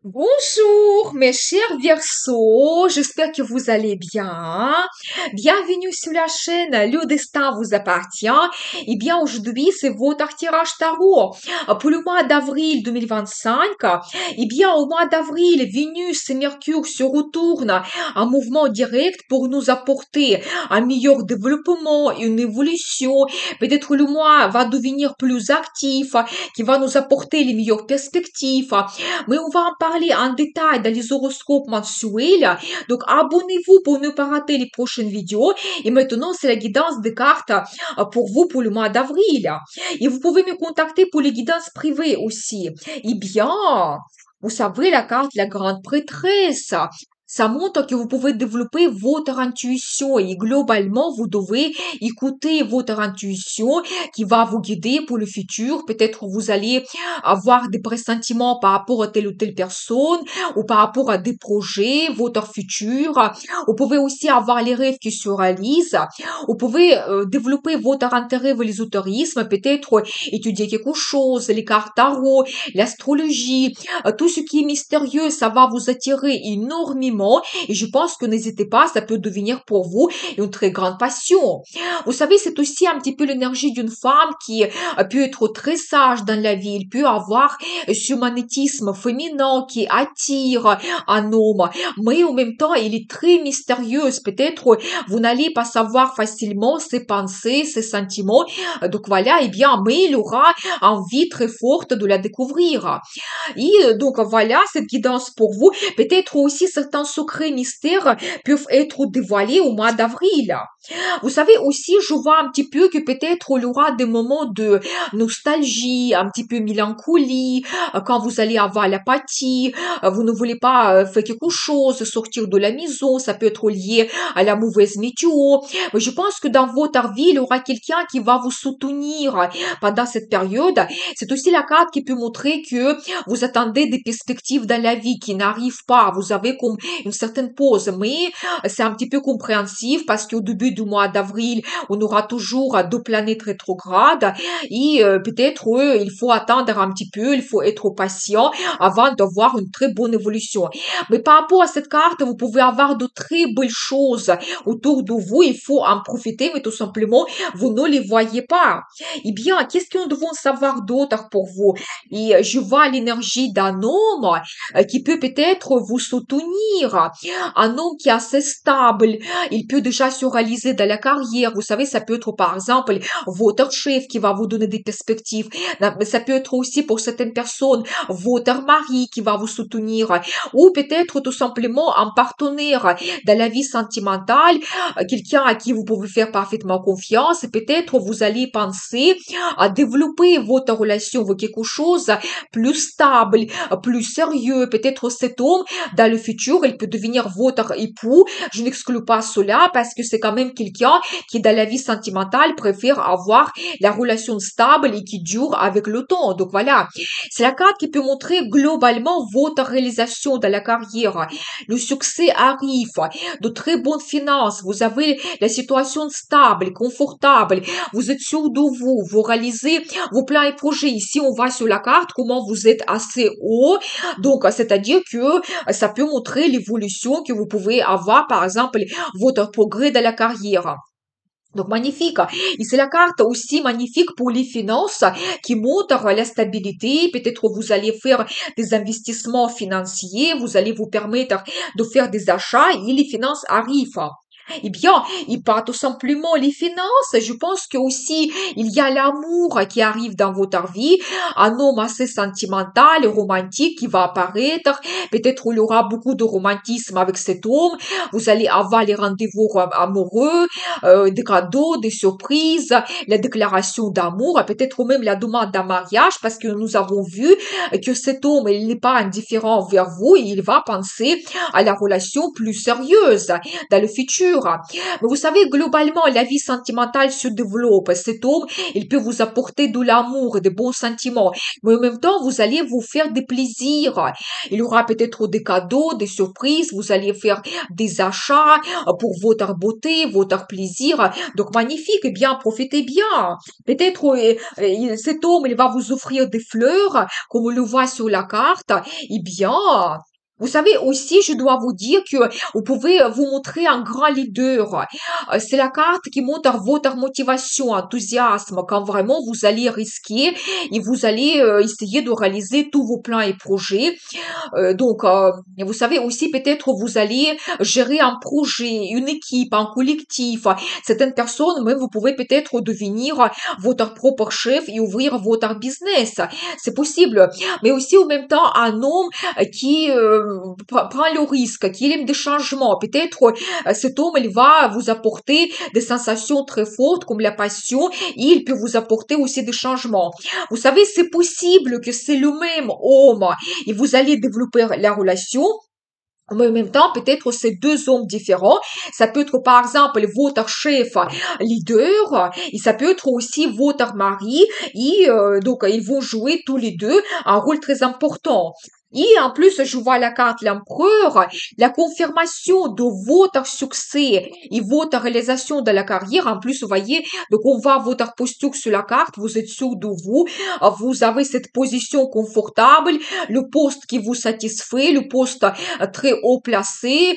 Bonjour mes chers Verseaux, j'espère que vous allez bien. Bienvenue sur la chaîne Le Destin vous appartient. Eh bien aujourd'hui c'est votre tirage tarot pour le mois d'avril 2025. Eh bien au mois d'avril, Vénus et Mercure se retournent en mouvement direct pour nous apporter un meilleur développement, une évolution. Peut-être le mois va devenir plus actif, qui va nous apporter les meilleures perspectives. Mais on va en parler en détail dans les horoscopes mensuels. Donc, abonnez-vous pour ne pas rater les prochaines vidéos. Et maintenant, c'est la guidance des cartes pour vous pour le mois d'avril. Et vous pouvez me contacter pour les guidances privées aussi. Eh bien, vous savez, la carte, la grande prêtresse. Ça montre que vous pouvez développer votre intuition et globalement, vous devez écouter votre intuition qui va vous guider pour le futur. Peut-être vous allez avoir des pressentiments par rapport à telle ou telle personne ou par rapport à des projets, votre futur. Vous pouvez aussi avoir les rêves qui se réalisent. Vous pouvez développer votre intérêt vers l'ésotérisme, peut-être étudier quelque chose, les cartes tarot, l'astrologie, tout ce qui est mystérieux, ça va vous attirer énormément et je pense que n'hésitez pas, ça peut devenir pour vous une très grande passion. Vous savez, c'est aussi un petit peu l'énergie d'une femme qui peut être très sage dans la vie, il peut avoir ce magnétisme féminin qui attire un homme, mais en même temps, il est très mystérieuse. Peut-être vous n'allez pas savoir facilement ses pensées, ses sentiments. Donc voilà, eh bien, mais il aura envie très forte de la découvrir. Et donc voilà, cette guidance pour vous. Peut-être aussi certains secrets mystères peuvent être dévoilés au mois d'avril. Vous savez aussi, je vois un petit peu que peut-être il y aura des moments de nostalgie, un petit peu mélancolie, quand vous allez avoir l'apathie, vous ne voulez pas faire quelque chose, sortir de la maison, ça peut être lié à la mauvaise météo. Mais je pense que dans votre vie, il y aura quelqu'un qui va vous soutenir pendant cette période. C'est aussi la carte qui peut montrer que vous attendez des perspectives dans la vie qui n'arrivent pas. Vous avez comme une certaine pause, mais c'est un petit peu compréhensif parce qu'au début du mois d'avril, on aura toujours deux planètes rétrogrades et peut-être il faut attendre un petit peu, il faut être patient avant d'avoir une très bonne évolution. Mais par rapport à cette carte, vous pouvez avoir de très belles choses autour de vous, il faut en profiter, mais tout simplement, vous ne les voyez pas. Eh bien, qu'est-ce que nous devons savoir d'autre pour vous? Et je vois l'énergie d'un homme qui peut peut-être vous soutenir. Un homme qui est assez stable, il peut déjà se réaliser dans la carrière. Vous savez, ça peut être par exemple votre chef qui va vous donner des perspectives. Mais ça peut être aussi pour certaines personnes votre mari qui va vous soutenir. Ou peut-être tout simplement un partenaire dans la vie sentimentale, quelqu'un à qui vous pouvez faire parfaitement confiance. Peut-être vous allez penser à développer votre relation avec quelque chose plus stable, plus sérieux. Peut-être cet homme, dans le futur, il peut devenir votre époux. Je n'exclus pas cela parce que c'est quand même quelqu'un qui, dans la vie sentimentale, préfère avoir la relation stable et qui dure avec le temps. Donc voilà, c'est la carte qui peut montrer globalement votre réalisation dans la carrière. Le succès arrive, de très bonnes finances, vous avez la situation stable, confortable, vous êtes sûr de vous, vous réalisez vos plans et projets. Ici, on voit sur la carte comment vous êtes assez haut. Donc, c'est-à-dire que ça peut montrer l'évolution que vous pouvez avoir, par exemple, votre progrès dans la carrière. Donc, magnifique. Et c'est la carte aussi magnifique pour les finances qui montre la stabilité. Peut-être vous allez faire des investissements financiers, vous allez vous permettre de faire des achats et les finances arrivent. Eh bien, il pas tout simplement les finances. Je pense que aussi il y a l'amour qui arrive dans votre vie, un homme assez sentimental et romantique qui va apparaître. Peut-être il y aura beaucoup de romantisme avec cet homme. Vous allez avoir les rendez-vous amoureux, des cadeaux, des surprises, la déclaration d'amour, peut-être même la demande d'un mariage, parce que nous avons vu que cet homme, il n'est pas indifférent vers vous, et il va penser à la relation plus sérieuse dans le futur. futur. Mais vous savez, globalement, la vie sentimentale se développe. Cet homme, il peut vous apporter de l'amour, des bons sentiments. Mais en même temps, vous allez vous faire des plaisirs. Il y aura peut-être des cadeaux, des surprises. Vous allez faire des achats pour votre beauté, votre plaisir. Donc, magnifique. Eh bien, profitez bien. Peut-être cet homme, il va vous offrir des fleurs, comme on le voit sur la carte. Eh bien, vous savez aussi, je dois vous dire que vous pouvez vous montrer un grand leader. C'est la carte qui montre votre motivation, enthousiasme, quand vraiment vous allez risquer et vous allez essayer de réaliser tous vos plans et projets. Vous savez aussi, peut-être vous allez gérer un projet, une équipe, un collectif. Certaines personnes, même vous pouvez peut-être devenir votre propre chef et ouvrir votre business. C'est possible. Mais aussi, en même temps, un homme qui prend le risque, qui aime des changements. Peut-être cet homme, il va vous apporter des sensations très fortes comme la passion et il peut vous apporter aussi des changements. Vous savez, c'est possible que c'est le même homme et vous allez développer la relation. Mais en même temps, peut-être c'est deux hommes différents. Ça peut être par exemple votre chef leader et ça peut être aussi votre mari. Et ils vont jouer tous les deux un rôle très important. Et en plus, je vois la carte l'empereur, la confirmation de votre succès et votre réalisation de la carrière. En plus, vous voyez, donc on voit votre posture sur la carte, vous êtes sûr de vous, vous avez cette position confortable, le poste qui vous satisfait, le poste très haut placé,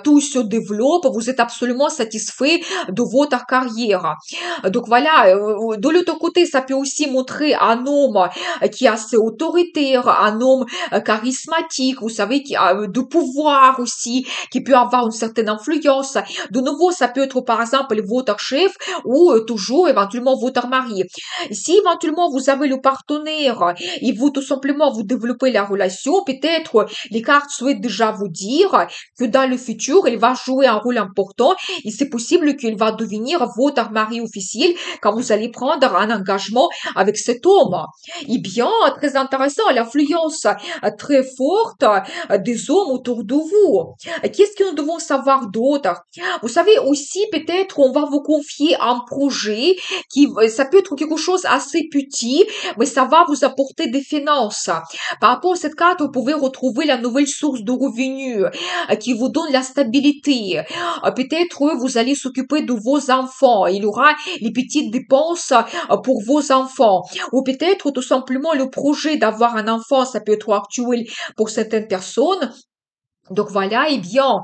tout se développe, vous êtes absolument satisfait de votre carrière. Donc voilà, de l'autre côté, ça peut aussi montrer un homme qui est assez autoritaire, un homme charismatique, vous savez, qui a de pouvoir aussi, qui peut avoir une certaine influence. De nouveau, ça peut être par exemple votre chef ou toujours éventuellement votre mari. Si éventuellement vous avez le partenaire et vous tout simplement vous développez la relation, peut-être les cartes souhaitent déjà vous dire que dans le futur, il va jouer un rôle important et c'est possible qu'il va devenir votre mari officiel quand vous allez prendre un engagement avec cet homme. Eh bien, très intéressant, l'influence très forte des hommes autour de vous. Qu'est-ce que nous devons savoir d'autre? Vous savez aussi, peut-être, on va vous confier un projet ça peut être quelque chose assez petit, mais ça va vous apporter des finances. Par rapport à cette carte, vous pouvez retrouver la nouvelle source de revenus qui vous donne la stabilité. Peut-être, vous allez s'occuper de vos enfants. Il y aura les petites dépenses pour vos enfants. Ou peut-être, tout simplement, le projet d'avoir un enfant, ça peut être actuel pour certaines personnes. Donc voilà, eh bien,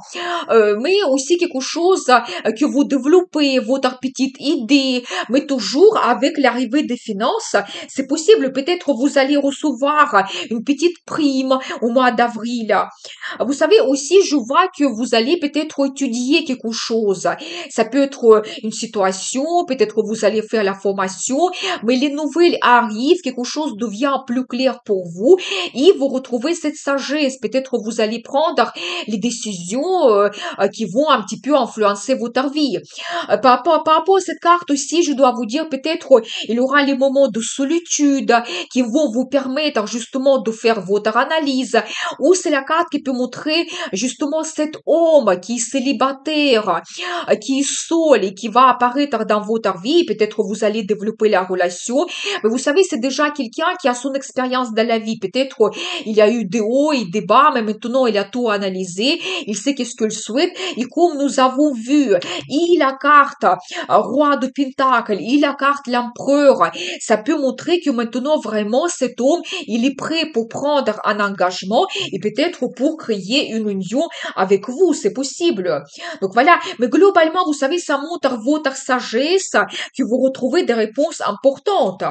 mais aussi quelque chose que vous développez, votre petite idée, mais toujours avec l'arrivée des finances, c'est possible, peut-être vous allez recevoir une petite prime au mois d'avril. Vous savez aussi, je vois que vous allez peut-être étudier quelque chose. Ça peut être une situation, peut-être vous allez faire la formation, mais les nouvelles arrivent, quelque chose devient plus clair pour vous et vous retrouvez cette sagesse. Peut-être vous allez prendre les décisions qui vont un petit peu influencer votre vie. Par rapport à cette carte aussi, je dois vous dire peut-être il y aura les moments de solitude qui vont vous permettre justement de faire votre analyse. Ou c'est la carte qui peut montrer justement cet homme qui est célibataire, qui est seul et qui va apparaître dans votre vie. Peut-être vous allez développer la relation. Mais vous savez, c'est déjà quelqu'un qui a son expérience dans la vie. Peut-être il y a eu des hauts et des bas, mais maintenant il a tout analysé. Il sait qu'est-ce qu'il souhaite. Et comme nous avons vu, il a carte roi de Pentacle, il a carte l'empereur. Ça peut montrer que maintenant vraiment cet homme, il est prêt pour prendre un engagement et peut-être pour créer une union avec vous. C'est possible. Donc voilà. Mais globalement, vous savez, ça montre votre sagesse que vous retrouvez des réponses importantes.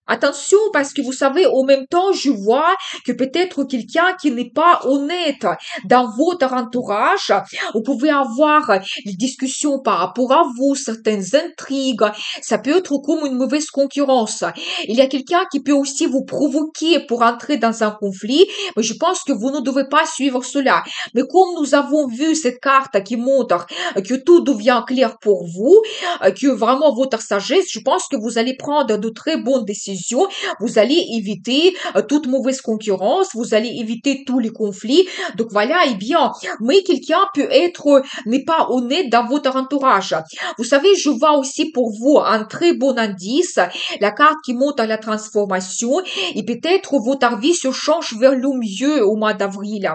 Attention, parce que vous savez, en même temps, je vois que peut-être quelqu'un qui n'est pas honnête dans votre entourage, vous pouvez avoir des discussions par rapport à vous, certaines intrigues, ça peut être comme une mauvaise concurrence. Il y a quelqu'un qui peut aussi vous provoquer pour entrer dans un conflit, mais je pense que vous ne devez pas suivre cela. Mais comme nous avons vu cette carte qui montre que tout devient clair pour vous, que vraiment votre sagesse, je pense que vous allez prendre de très bonnes décisions décisions, vous allez éviter toute mauvaise concurrence, vous allez éviter tous les conflits. Donc voilà, eh bien, mais quelqu'un peut être n'est pas honnête dans votre entourage. Vous savez, je vois aussi pour vous un très bon indice, la carte qui montre à la transformation, et peut-être votre vie se change vers le mieux au mois d'avril.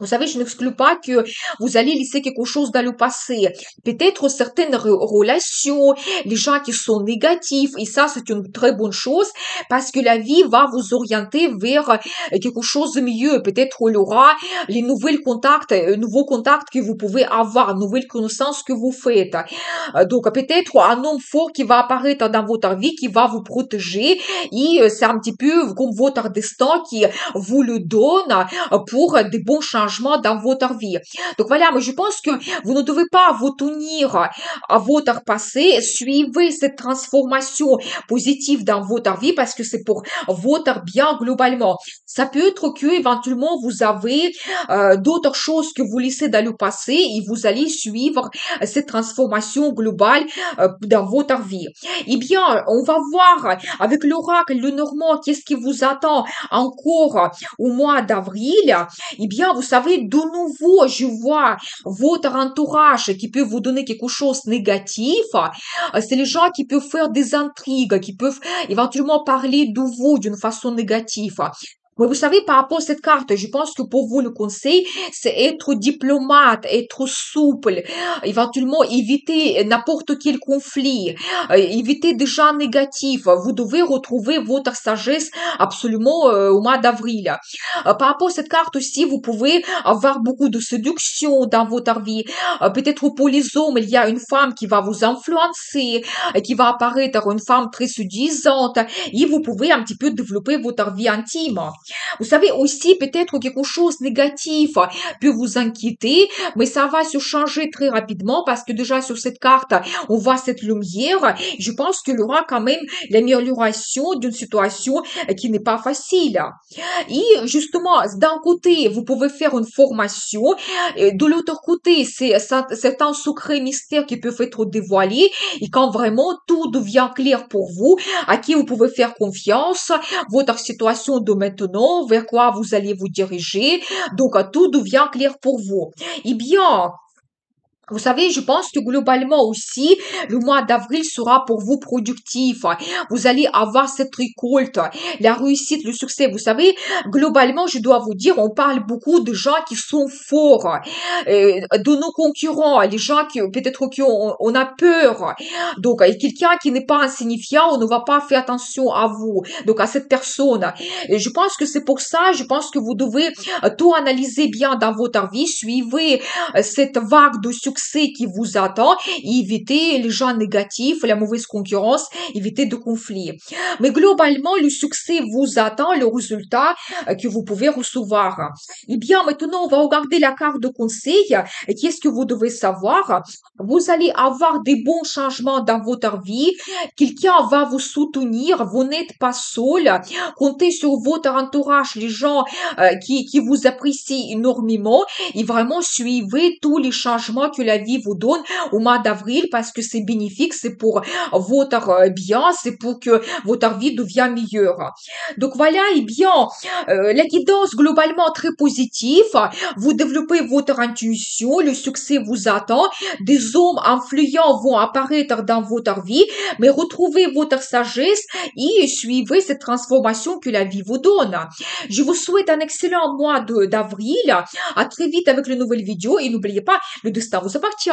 Vous savez, je n'exclus pas que vous allez laisser quelque chose dans le passé. Peut-être certaines relations, les gens qui sont négatifs, et ça, c'est une très bonne chose, parce que la vie va vous orienter vers quelque chose de mieux. Peut-être il y aura les nouveaux contacts que vous pouvez avoir, nouvelles connaissances que vous faites. Donc, peut-être un homme fort qui va apparaître dans votre vie, qui va vous protéger, et c'est un petit peu comme votre destin qui vous le donne pour des bons changements dans votre vie. Donc voilà, mais je pense que vous ne devez pas vous tenir à votre passé. Suivez cette transformation positive dans votre vie parce que c'est pour votre bien globalement. Ça peut être que éventuellement vous avez d'autres choses que vous laissez dans le passé et vous allez suivre cette transformation globale dans votre vie. Eh bien, on va voir avec l'oracle, le normand, qu'est-ce qui vous attend encore au mois d'avril. Eh bien, vous savez, de nouveau, je vois votre entourage qui peut vous donner quelque chose de négatif. C'est les gens qui peuvent faire des intrigues, qui peuvent éventuellement parler de vous d'une façon négative. Mais vous savez, par rapport à cette carte, je pense que pour vous, le conseil, c'est être diplomate, être souple, éventuellement éviter n'importe quel conflit, éviter des gens négatifs. Vous devez retrouver votre sagesse absolument au mois d'avril. Par rapport à cette carte aussi, vous pouvez avoir beaucoup de séduction dans votre vie. Peut-être pour les hommes, il y a une femme qui va vous influencer, qui va apparaître une femme très séduisante, et vous pouvez un petit peu développer votre vie intime. Vous savez aussi, peut-être quelque chose de négatif peut vous inquiéter, mais ça va se changer très rapidement parce que déjà sur cette carte, on voit cette lumière. Je pense qu'il y aura quand même l'amélioration d'une situation qui n'est pas facile. Et justement, d'un côté, vous pouvez faire une formation, et de l'autre côté, c'est un secret mystère qui peut être dévoilé, et quand vraiment tout devient clair pour vous, à qui vous pouvez faire confiance, votre situation de maintenant, vers quoi vous allez vous diriger, donc tout devient clair pour vous. Eh bien, vous savez, je pense que globalement aussi, le mois d'avril sera pour vous productif. Vous allez avoir cette récolte, la réussite, le succès. Vous savez, globalement, je dois vous dire, on parle beaucoup de gens qui sont forts, de nos concurrents, les gens qui peut-être on a peur. Donc, quelqu'un qui n'est pas insignifiant, on ne va pas faire attention à vous, donc à cette personne. Et je pense que c'est pour ça, je pense que vous devez tout analyser bien dans votre vie, suivez cette vague de succès qui vous attend, et éviter les gens négatifs, la mauvaise concurrence, éviter de conflits. Mais globalement, le succès vous attend, le résultat que vous pouvez recevoir. Eh bien, maintenant, on va regarder la carte de conseil. Et qu'est-ce que vous devez savoir? Vous allez avoir des bons changements dans votre vie. Quelqu'un va vous soutenir. Vous n'êtes pas seul. Comptez sur votre entourage, les gens qui vous apprécient énormément. Et vraiment, suivez tous les changements que la vie vous donne au mois d'avril parce que c'est bénéfique, c'est pour votre bien, c'est pour que votre vie devienne meilleure. Donc voilà, eh bien, la guidance globalement très positive. Vous développez votre intuition, le succès vous attend, des hommes influents vont apparaître dans votre vie, mais retrouvez votre sagesse et suivez cette transformation que la vie vous donne. Je vous souhaite un excellent mois d'avril. À très vite avec une nouvelle vidéo et n'oubliez pas, le destin vous appartient.